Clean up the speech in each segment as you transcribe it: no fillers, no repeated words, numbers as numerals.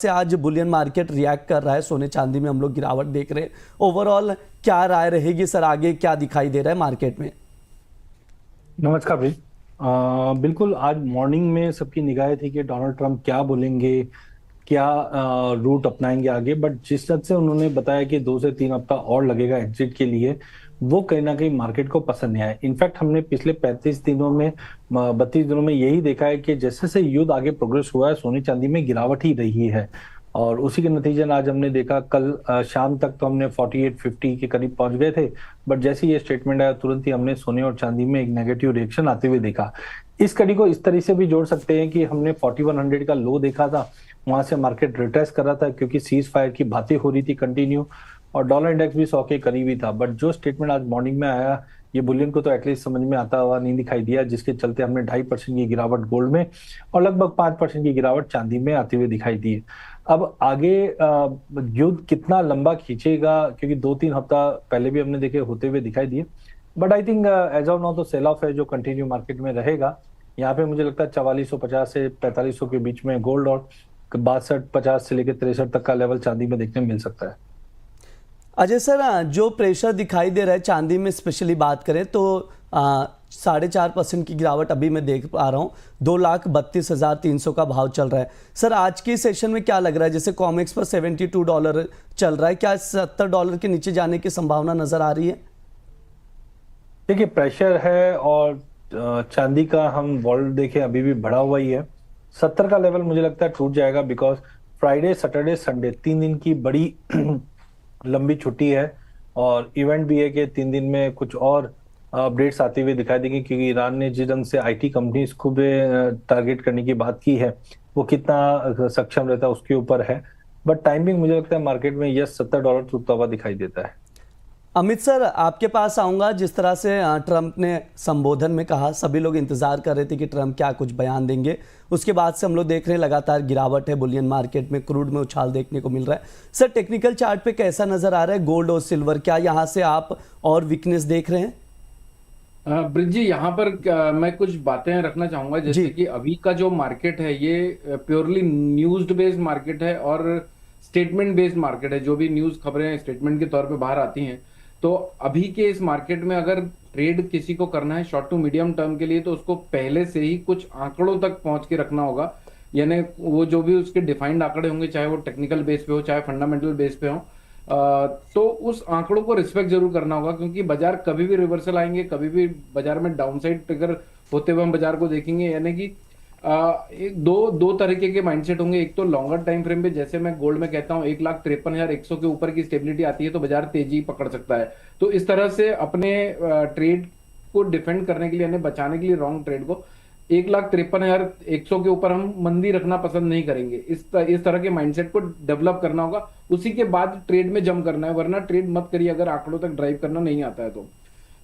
से आज Boolean market react कर रहा है, सोने चांदी में हम लोग गिरावट देख रहे हैं। ओवरऑल क्या राय रहेगी सर, आगे क्या दिखाई दे रहा है मार्केट में? नमस्कार भाई। बिल्कुल आज मॉर्निंग में सबकी निगाहें थी कि डोनाल्ड ट्रंप क्या बोलेंगे, क्या रूट अपनाएंगे आगे। बट जिस तरह से उन्होंने बताया कि 2 से 3 हफ्ता और लगेगा एग्जिट के लिए, वो कहीं ना कहीं मार्केट को पसंद नहीं आया। इनफैक्ट हमने पिछले 35 दिनों में 32 दिनों में यही देखा है कि जैसे से युद्ध आगे प्रोग्रेस हुआ है, सोने चांदी में गिरावट ही रही है। और उसी के नतीजन आज हमने देखा, कल शाम तक तो हमने 4850 के करीब पहुंच गए थे। बट जैसे ये स्टेटमेंट आया, तुरंत ही हमने सोने और चांदी में एक नेगेटिव रिएक्शन आते हुए देखा। इस कड़ी को इस तरह से भी जोड़ सकते हैं कि हमने 4100 का लो देखा था, वहां से मार्केट रिट्रेस कर रहा था क्योंकि सीज फायर की बातें हो रही थी कंटिन्यू, और डॉलर इंडेक्स भी 100 के करीब ही था। बट जो स्टेटमेंट आज मॉर्निंग में आया, ये बुलियन को तो एटलीस्ट समझ में आता हुआ नहीं दिखाई दिया, जिसके चलते हमने 2.5% की गिरावट गोल्ड में और लगभग 5% की गिरावट चांदी में आते हुए दिखाई दी है। अब आगे युद्ध कितना लंबा खींचेगा, क्योंकि 2-3 हफ्ता पहले भी हमने देखे होते हुए दिखाई दिए। But I think as of now तो सेल ऑफ है जो कंटिन्यू मार्केट में रहेगा। यहाँ पे मुझे लगता है 4450 से 4500 के बीच में गोल्ड, और 6250 से लेकर 63 तक का लेवल चांदी में देखने मिल सकता है। अजय सर, जो प्रेशर दिखाई दे रहा है चांदी में स्पेशली बात करें तो 4.5% की गिरावट अभी मैं देख पा रहा हूँ। 2,32,300 का भाव चल रहा है। सर आज की सेशन में क्या लग रहा है, जैसे कॉमेक्स पर $72 चल रहा है, क्या $70 के नीचे जाने की संभावना नजर आ रही है? देखिए, प्रेशर है और चांदी का हम वॉल्ट देखें अभी भी बढ़ा हुआ ही है। 70 का लेवल मुझे लगता है टूट जाएगा, बिकॉज फ्राइडे सैटरडे संडे 3 दिन की बड़ी लंबी छुट्टी है, और इवेंट भी है कि 3 दिन में कुछ और अपडेट्स आते हुए दिखाई देंगे, क्योंकि ईरान ने जिस ढंग से आईटी कंपनीज को भी टारगेट करने की बात की है, वो कितना सक्षम रहता है उसके ऊपर है। बट टाइमिंग मुझे लगता है मार्केट में यस $70 टूटता हुआ दिखाई देता है। अमित सर, आपके पास आऊंगा। जिस तरह से ट्रंप ने संबोधन में कहा, सभी लोग इंतजार कर रहे थे कि ट्रंप क्या कुछ बयान देंगे। उसके बाद से हम लोग देख रहे हैं लगातार गिरावट है बुलियन मार्केट में, क्रूड में उछाल देखने को मिल रहा है। सर टेक्निकल चार्ट पे कैसा नजर आ रहा है गोल्ड और सिल्वर, क्या यहाँ से आप और वीकनेस देख रहे हैं? ब्रिज जी, यहाँ पर मैं कुछ बातें रखना चाहूंगा। जैसे जी कि अभी का जो मार्केट है ये प्योरली न्यूज बेस्ड मार्केट है और स्टेटमेंट बेस्ड मार्केट है। जो भी न्यूज खबरें स्टेटमेंट के तौर पे बाहर आती हैं, तो अभी के इस मार्केट में अगर ट्रेड किसी को करना है शॉर्ट टू मीडियम टर्म के लिए, तो उसको पहले से ही कुछ आंकड़ों तक पहुंच के रखना होगा। यानी वो जो भी उसके डिफाइंड आंकड़े होंगे, चाहे वो टेक्निकल बेस पे हो चाहे फंडामेंटल बेस पे हो, तो उस आंकड़ों को रिस्पेक्ट जरूर करना होगा। क्योंकि बाजार कभी भी रिवर्सल आएंगे, कभी भी बाजार में डाउनसाइड ट्रिगर होते हुए हम बाजार को देखेंगे। यानी कि एक दो तरीके के माइंडसेट होंगे। एक तो लॉन्गर टाइम फ्रेम पे, जैसे मैं गोल्ड में कहता हूँ 1,53,100 के ऊपर की स्टेबिलिटी आती है तो बाजार तेजी पकड़ सकता है। तो इस तरह से अपने ट्रेड को डिफेंड करने के लिए, यानी बचाने के लिए रॉन्ग ट्रेड को 1,53,100 के ऊपर हम मंदी रखना पसंद नहीं करेंगे। इस तरह के माइंडसेट को डेवलप करना होगा, उसी के बाद ट्रेड में जम करना है। वरना ट्रेड मत करिए अगर आंकड़ों तक ड्राइव करना नहीं आता है तो।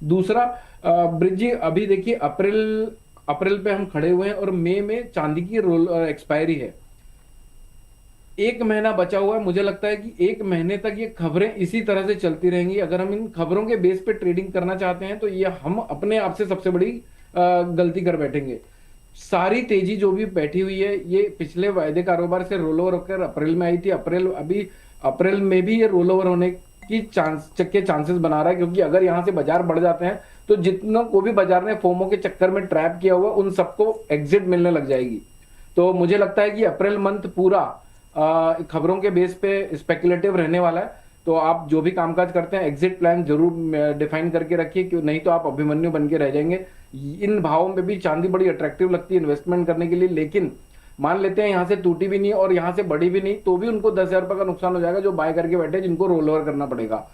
दूसरा, ब्रिज जी, अभी देखिए अप्रैल पे हम खड़े हुए हैं और मई में चांदी की रोल एक्सपायरी है। 1 महीना बचा हुआ है। मुझे लगता है कि 1 महीने तक ये खबरें इसी तरह से चलती रहेंगी। अगर हम इन खबरों के बेस पे ट्रेडिंग करना चाहते हैं तो ये हम अपने आप से सबसे बड़ी गलती कर बैठेंगे। सारी तेजी जो भी बैठी हुई है, ये पिछले वायदे कारोबार से रोल ओवर होकर अप्रैल में आई थी। अप्रैल में भी ये रोल ओवर होने की चांसेस बना रहा है। क्योंकि अगर यहां से बाजार बढ़ जाते हैं तो जितना को भी बाजार ने फोमो के चक्कर में ट्रैप किया हुआ, उन सबको एग्जिट मिलने लग जाएगी। तो मुझे लगता है कि अप्रैल मंथ पूरा खबरों के बेस पे स्पेकुलेटिव रहने वाला है। तो आप जो भी कामकाज करते हैं एग्जिट प्लान जरूर डिफाइन करके रखिए, क्यों नहीं तो आप अभिमन्यु बन के रह जाएंगे। इन भावों में भी चांदी बड़ी अट्रैक्टिव लगती है इन्वेस्टमेंट करने के लिए, लेकिन मान लेते हैं यहां से टूटी भी नहीं और यहां से बढ़ी भी नहीं, तो भी उनको 10,000 रुपए का नुकसान हो जाएगा जो बाय करके बैठे, जिनको रोल ओवर करना पड़ेगा।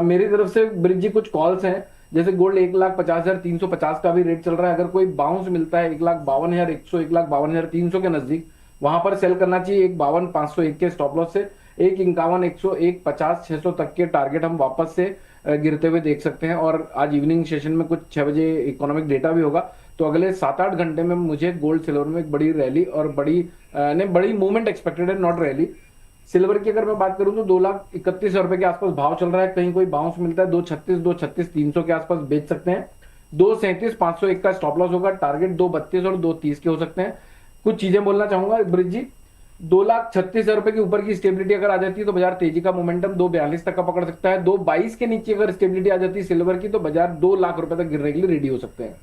मेरी तरफ से ब्रिज जी कुछ कॉल्स हैं। जैसे गोल्ड 1,50,350 का भी रेट चल रहा है। अगर कोई बाउंस मिलता है 1,52,100, 1,52,300 के नजदीक, वहां पर सेल करना चाहिए। 1,52,501 के स्टॉप लॉस से 1,51,100, 1,50,600 तक के टारगेट हम वापस से गिरते हुए देख सकते हैं। और आज इवनिंग सेशन में कुछ 6 बजे इकोनॉमिक डेटा भी होगा, तो अगले 7-8 घंटे में मुझे गोल्ड सिल्वर में एक बड़ी रैली और बड़ी मूवमेंट एक्सपेक्टेड है, नॉट रैली। सिल्वर की अगर मैं बात करूं तो 2,31,000 रुपए के आसपास भाव चल रहा है। कहीं कोई बाउंस मिलता है 2,36, 2,36,300 के आसपास बेच सकते हैं। 2,37,501 का स्टॉप लॉस होगा। टारगेट 2,32 और 2,30 के हो सकते हैं। कुछ चीजें बोलना चाहूंगा ब्रिज जी। 2,36,000 रुपए के ऊपर की स्टेबिलिटी अगर आ जाती है तो बाजार तेजी का मोमेंटम 2,42 तक का पकड़ सकता है। 2,22 के नीचे अगर स्टेबिलिटी आ जाती है सिल्वर की तो बाजार 2 लाख रुपए तक गिरने के लिए रेडी हो सकते हैं।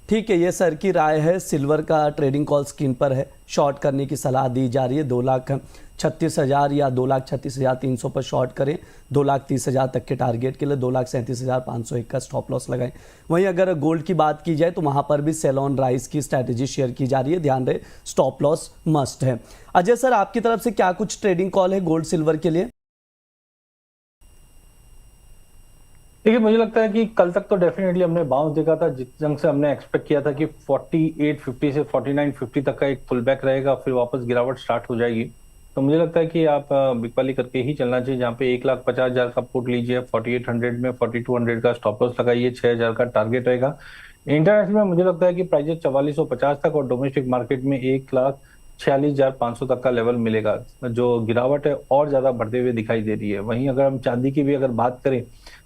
ठीक है, ये सर की राय है। सिल्वर का ट्रेडिंग कॉल स्क्रीन पर है, शॉर्ट करने की सलाह दी जा रही है। 2,36,000 या 2,36,300 पर शॉर्ट करें। 2,30,000 तक के टारगेट के लिए 2,37,501 का स्टॉप लॉस लगाएं। वहीं अगर गोल्ड की बात की जाए तो वहां पर भी सेल ऑन राइज की स्ट्रैटेजी शेयर की जा रही है। ध्यान रहे, स्टॉप लॉस मस्ट है। अजय सर, आपकी तरफ से क्या कुछ ट्रेडिंग कॉल है गोल्ड सिल्वर के लिए? देखिए, मुझे लगता है कि कल तक तो डेफिनेटली हमने बाउंस देखा था, जिस ढंग से हमने एक्सपेक्ट किया था कि 4850 से 4950 तक का एक पुल बैक रहेगा, फिर वापस गिरावट स्टार्ट हो जाएगी। तो मुझे लगता है कि आप बिकवाली करके ही चलना चाहिए, जहाँ पे 1,50,000 का पुट लीजिए, 4800 में 4200 का स्टॉप लॉस लगाइए, 6000 का टारगेट रहेगा। इंटरनेशनल में मुझे लगता है कि प्राइजेस 4450 तक और डोमेस्टिक मार्केट में 1,46,500 तक का लेवल मिलेगा। जो गिरावट है और ज्यादा बढ़ते हुए दिखाई दे रही है। वहीं अगर हम चांदी की भी अगर बात करें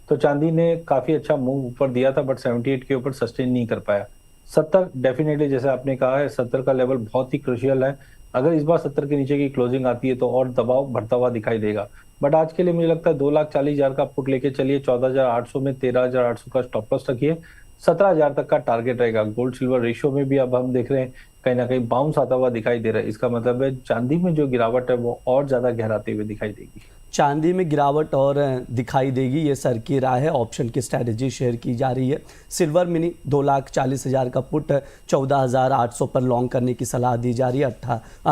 तो चांदी ने काफी अच्छा मूव ऊपर दिया था, बट 78 के ऊपर सस्टेन नहीं कर पाया। 70 डेफिनेटली, जैसे आपने कहा है, 70 का लेवल बहुत ही क्रुशियल है। अगर इस बार 70 के नीचे की क्लोजिंग आती है तो और दबाव बढ़ता हुआ दिखाई देगा। बट आज के लिए मुझे लगता है 2,40,000 का पुट लेके चलिए, 14,800 में 13,800 का स्टॉप लॉस रखिए, 17,000 तक का टारगेट रहेगा। गोल्ड सिल्वर रेशियो में भी अब हम देख रहे हैं कहीं ना कहीं बाउंस आता हुआ दिखाई दे रहा है। इसका मतलब है चांदी में जो गिरावट है वो और ज्यादा गहराते हुए दिखाई देगी। चांदी में गिरावट और दिखाई देगी, ये सर की राय है। ऑप्शन की स्ट्रैटेजी शेयर की जा रही है। सिल्वर मिनी 2,40,000 का पुट 14,800 पर लॉन्ग करने की सलाह दी जा रही है।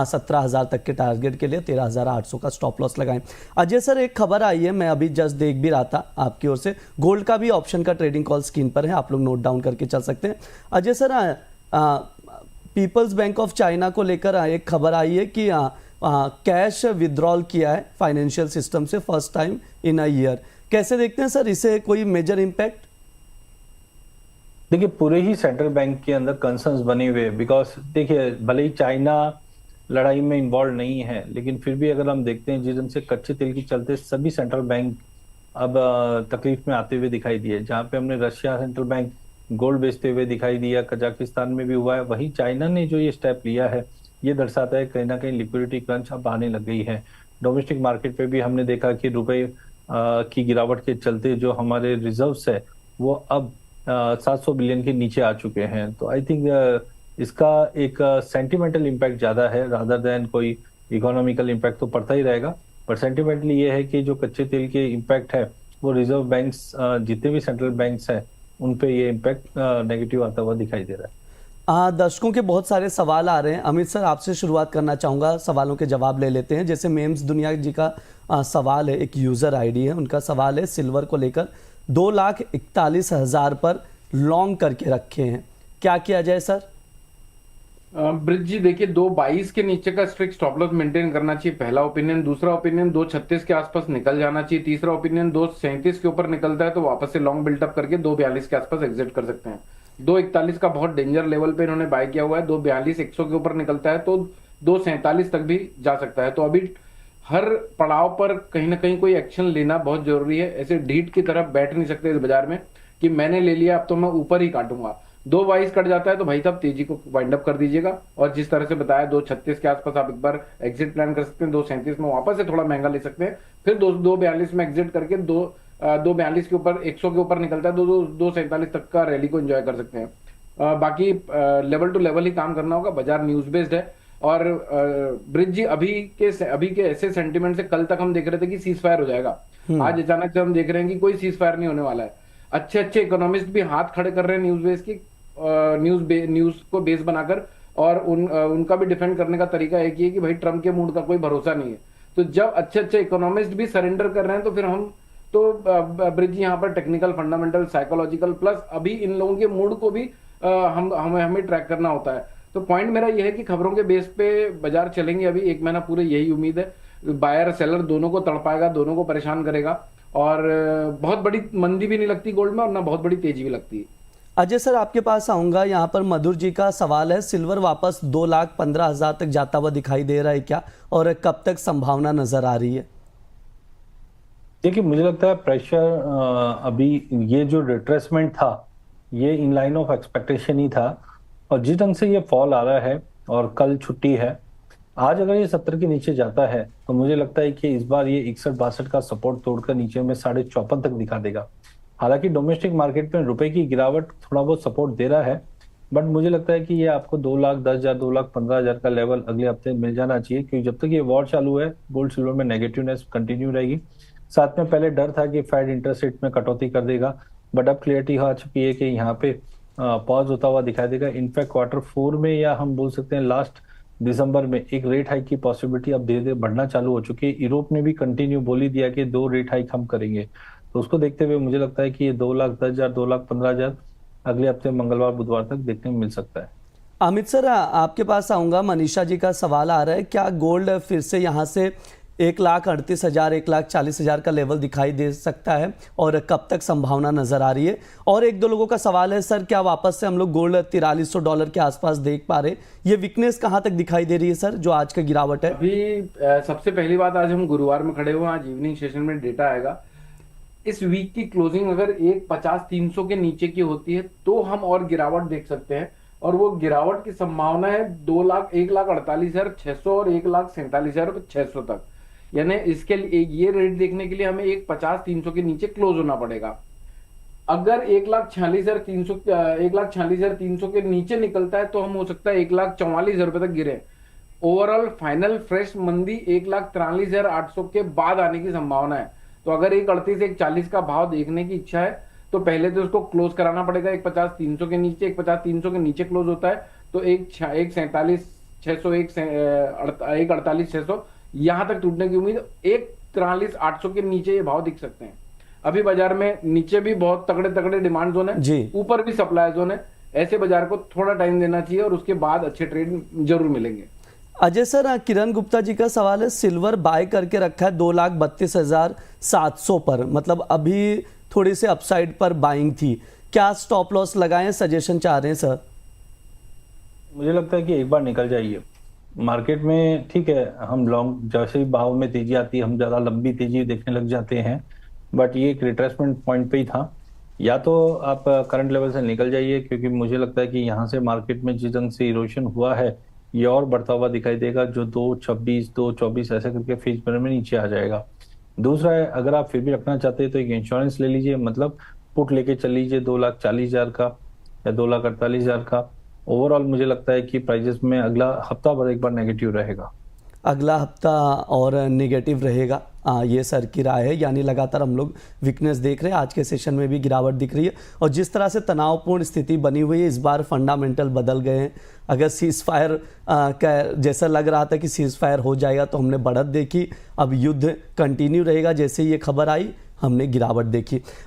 17,000 तक के टारगेट के लिए 13,800 का स्टॉप लॉस लगाएं। अजय सर, एक खबर आई है, मैं अभी जस्ट देख भी रहा था आपकी ओर से। गोल्ड का भी ऑप्शन का ट्रेडिंग कॉल स्क्रीन पर है, आप लोग नोट डाउन करके चल सकते हैं। Ajay sir, People's Bank of China को लेकर एक खबर आई है कि कैश विड्रॉल किया है फाइनेंशियल सिस्टम से first time in a year. कैसे देखते हैं सर इसे, कोई मेजर इम्पैक्ट? देखिए, पूरे ही सेंट्रल बैंक के अंदर कंसर्न्स बने हुए, बिकॉज देखिए, भले ही चाइना लड़ाई में इन्वॉल्व नहीं है, लेकिन फिर भी अगर हम देखते हैं जिस ढंग से कच्चे तेल के चलते सभी सेंट्रल बैंक अब तकलीफ में आते हुए दिखाई दिए। जहां पे हमने रशिया सेंट्रल बैंक गोल्ड बेचते हुए दिखाई दिया, कजाकिस्तान में भी हुआ है, वही चाइना ने जो ये स्टेप लिया है ये दर्शाता है कहीं ना कहीं लिक्विडिटी क्रंच अब आने लग गई है। डोमेस्टिक मार्केट पे भी हमने देखा कि रुपए की गिरावट के चलते जो हमारे रिजर्व्स है वो अब 700 बिलियन के नीचे आ चुके हैं। तो आई थिंक इसका एक सेंटिमेंटल इम्पैक्ट ज्यादा है रादर देन कोई इकोनॉमिकल इम्पैक्ट तो पड़ता ही रहेगा। पर सेंटिमेंटली ये है कि जो कच्चे तेल के इम्पैक्ट है वो रिजर्व बैंक्स जितने भी सेंट्रल बैंक्स हैं उन पे ये इम्पैक्ट नेगेटिव आता हुआ दिखाई दे रहा है। दर्शकों के बहुत सारे सवाल आ रहे हैं। अमित सर, आपसे शुरुआत करना चाहूँगा, सवालों के जवाब ले लेते हैं। जैसे मेम्स दुनिया जी का सवाल है, एक यूज़र आईडी है, उनका सवाल है सिल्वर को लेकर 2,41,000 पर लॉन्ग करके रखे हैं, क्या किया जाए सर? ब्रिज जी, देखिए 2,22 के नीचे का स्ट्रिक्ट स्टॉप लॉस मेंटेन करना चाहिए, पहला ओपिनियन। दूसरा ओपिनियन 2,36 के आसपास निकल जाना चाहिए। तीसरा ओपिनियन 2,37 के ऊपर निकलता है तो वापस से लॉन्ग बिल्टअप करके 2,42 के आसपास एग्जिट कर सकते हैं। 2,41 का बहुत डेंजर लेवल पे इन्होंने बाय किया हुआ है। 2,42 100 के ऊपर निकलता है तो 2,47 तक भी जा सकता है। तो अभी हर पड़ाव पर कहीं ना कहीं कोई एक्शन लेना बहुत जरूरी है। ऐसे ढीठ की तरफ बैठ नहीं सकते इस बाजार में कि मैंने ले लिया अब तो मैं ऊपर ही काटूंगा। 2,22 कट जाता है तो भाई साहब तेजी को वाइंड अप कर दीजिएगा। और जिस तरह से बताया 2,36 के आसपास आप एक बार एग्जिट प्लान कर सकते हैं। 2,37 में वापस से थोड़ा महंगा ले सकते हैं, फिर 2,42 में एग्जिट करके 2,42 के ऊपर 100 के ऊपर निकलता है तो 2,47 तक का रैली को एंजॉय कर सकते हैं। बाकी लेवल टू लेवल ही काम करना होगा। बाजार न्यूज बेस्ड है। और ब्रिज जी, अभी के ऐसे सेंटिमेंट से कल तक हम देख रहे थे कि सीज फायर हो जाएगा। आज अचानक से हम देख रहे हैं कि कोई सीज फायर नहीं होने वाला है। अच्छे अच्छे इकोनॉमिस्ट भी हाथ खड़े कर रहे हैं न्यूज बेस की, न्यूज को बेस बनाकर। और उनका भी डिफेंड करने का तरीका एक ही है कि भाई ट्रम्प के मूड का कोई भरोसा नहीं है। तो जब अच्छे अच्छे इकोनॉमिस्ट भी सरेंडर कर रहे हैं तो फिर हम तो ब्रिज यहाँ पर टेक्निकल, फंडामेंटल, साइकोलॉजिकल प्लस अभी इन लोगों के मूड को भी हमें ट्रैक करना होता है। तो पॉइंट मेरा यह है कि खबरों के बेस पे बाजार चलेंगे अभी 1 महीना पूरे, यही उम्मीद है। बायर सेलर दोनों को तड़पाएगा, दोनों को परेशान करेगा। और बहुत बड़ी मंदी भी नहीं लगती गोल्ड में और ना बहुत बड़ी तेजी भी लगती है। अजय सर, आपके पास आऊंगा। यहाँ पर मधुर जी का सवाल है, सिल्वर वापस 2,15,000 तक जाता हुआ दिखाई दे रहा है क्या, और कब तक संभावना नजर आ रही है? देखिए, मुझे लगता है प्रेशर अभी ये जो रिट्रेसमेंट था ये इन लाइन ऑफ एक्सपेक्टेशन ही था। और जिस ढंग से ये फॉल आ रहा है और कल छुट्टी है आज अगर ये 70 के नीचे जाता है तो मुझे लगता है कि इस बार ये 61-62 का सपोर्ट तोड़कर नीचे में 54.5 तक दिखा देगा। हालांकि डोमेस्टिक मार्केट में रुपए की गिरावट थोड़ा बहुत सपोर्ट दे रहा है, बट मुझे लगता है कि ये आपको 2,10,000 2,15,000 का लेवल अगले हफ्ते मिल जाना चाहिए, क्योंकि जब तक ये वॉर चालू है गोल्ड सिल्वर में नेगेटिवनेस कंटिन्यू रहेगी। साथ में पहले डर था कि फेड इंटरेस्ट रेट में कटौती कर देगा, बट अब क्लियरिटी आ चुकी है कि यहाँ पे पॉज होता हुआ दिखाई देगा। इनफैक्ट Q4 में, या हम बोल सकते हैं लास्ट दिसंबर में, एक रेट हाइक की पॉसिबिलिटी अब धीरे धीरे बढ़ना चालू हो चुकी है। यूरोप ने भी कंटिन्यू बोल ही दिया कि 2 रेट हाइक हम करेंगे। तो उसको देखते हुए मुझे लगता है कि ये 2,10,000 2,15,000 अगले हफ्ते मंगलवार बुधवार तक देखने को मिल सकता है। अमित सर, आपके पास आऊँगा। मनीषा जी का सवाल आ रहा है, क्या गोल्ड फिर से यहाँ से 1,38,000 1,40,000 का लेवल दिखाई दे सकता है, और कब तक संभावना नजर आ रही है? और एक दो लोगों का सवाल है, सर क्या वापस से हम लोग गोल्ड $4,300 के आसपास देख पा रहे? ये वीकनेस कहाँ तक दिखाई दे रही है सर, जो आज का गिरावट है? अभी सबसे पहली बात, आज हम गुरुवार में खड़े हुए हैं, आज इवनिंग सेशन में डेटा आएगा। इस वीक की क्लोजिंग अगर 1,50,300 के नीचे की होती है तो हम और गिरावट देख सकते हैं, और वो गिरावट की संभावना है 1,48,600 और 1,47,600 तक। यानी इसके लिए ये रेट देखने के लिए हमें 1,50,300 के नीचे क्लोज होना पड़ेगा। अगर 1,46,300 के नीचे निकलता है तो हम हो सकता है 1,44,000 रुपए तक गिरे। ओवरऑल फाइनल फ्रेश मंदी 1,43,800 के बाद आने की संभावना है। तो अगर 1,38 1,40 का भाव देखने की इच्छा है तो पहले तो उसको क्लोज कराना पड़ेगा 1,50,300 के नीचे। 1,50,300 के नीचे क्लोज होता है तो 1,47,600 1,48,600 यहां तक टूटने की उम्मीद। 1,43,800 के नीचे ये भाव दिख सकते हैं। अभी बाजार में नीचे भी बहुत तगड़े तगड़े डिमांड जोन जी। है, ऊपर भी सप्लाई जोन है। ऐसे बाजार को थोड़ा टाइम देना चाहिए और उसके बाद अच्छे ट्रेड जरूर मिलेंगे। अजय सर, किरण गुप्ता जी का सवाल है, सिल्वर बाय करके रखा है 2,32,700 पर, मतलब अभी थोड़ी सी अपसाइड पर बाइंग थी, क्या स्टॉप लॉस लगाएं? सजेशन चाह रहे हैं सर। मुझे लगता है कि एक बार निकल जाइए मार्केट में। ठीक है, हम लॉन्ग जैसे ही भाव में तेजी आती है हम ज्यादा लंबी तेजी देखने लग जाते हैं, बट ये एक रिट्रेसमेंट पॉइंट पे ही था। या तो आप करंट लेवल से निकल जाइए, क्योंकि मुझे लगता है कि यहाँ से मार्केट में जिस ढंग से इरोशन हुआ है ये और बढ़ता हुआ दिखाई देगा, जो 2,26 2,24 ऐसे करके फेज में नीचे आ जाएगा। दूसरा है, अगर आप फिर भी रखना चाहते हैं तो एक इंश्योरेंस ले लीजिए, मतलब पुट लेके चल लीजिए 2,40,000 का या 2,48,000 का। ओवरऑल मुझे लगता है कि प्राइजेस में अगला हफ्ता भर एक बार नेगेटिव रहेगा। अगला हफ्ता और नेगेटिव रहेगा, ये सर की राय है। यानी लगातार हम लोग वीकनेस देख रहे हैं, आज के सेशन में भी गिरावट दिख रही है, और जिस तरह से तनावपूर्ण स्थिति बनी हुई है, इस बार फंडामेंटल बदल गए हैं। अगर सीज फायर का जैसा लग रहा था कि सीज फायर हो जाएगा तो हमने बढ़त देखी, अब युद्ध कंटिन्यू रहेगा, जैसे ये खबर आई हमने गिरावट देखी।